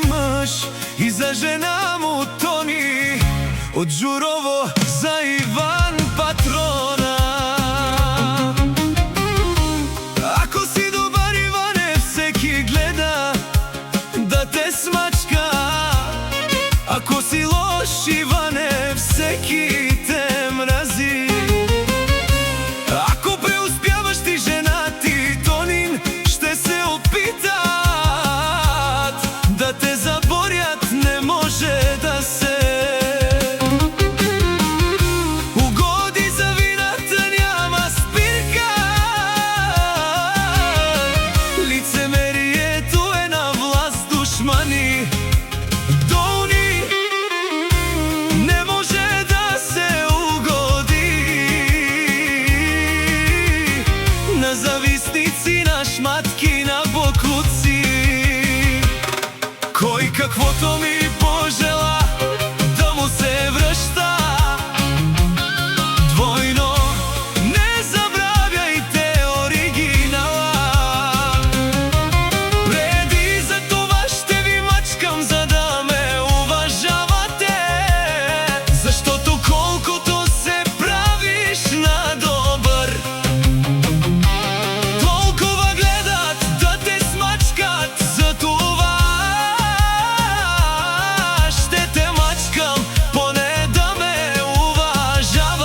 мъж и за жена му Тони, от Джурово за Иван Патрона. Ако си добар, Иване, всеки гледа да те смачка. Ако си лош, Иване, всеки те мрази. Ако преуспяваш, ти жена ти Тонин ще се опитат да те заборят, не може да се угоди. За вината няма спирка, лицемерието е на власт, душмани. Долни не може да се угоди на завистници, на шматки, на боклуци. Кой каквото ми пожела, да му се връща двойно. Не забравяйте оригинала. Преди за това ще ви мачкам, за да ме уважавате. Защото колкото се правиш на добър, толкова гледат да те смачкат. За това ще те мачкам, поне да ме уважаваш.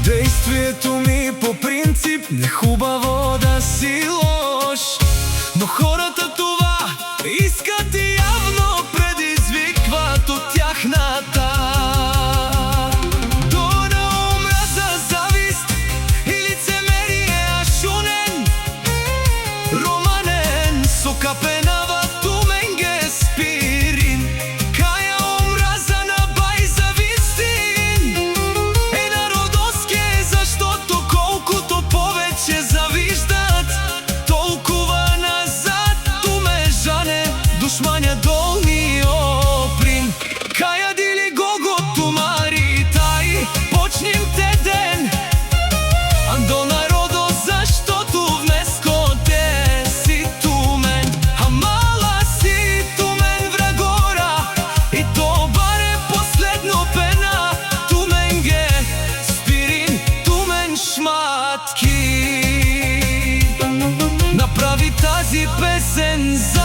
Действието ми по принцип не хубаво да си лош, но хората това искат и явно предизвикват от тяхната дона омраза, завист и лицемерие. Шунен, романен, сокапенава туменге спирин. Кая омраза на бай завистин е народоске, защото колкото повече завиждат, толкова назад туме жане. Душманя долни оприн. Кая дили гого тумари тай, почним те ден до народо, защото вмеско те си тумен. Амала си тумен врагора и то баре последно пена. Туменге спирин, тумен шматки. Направи тази песен за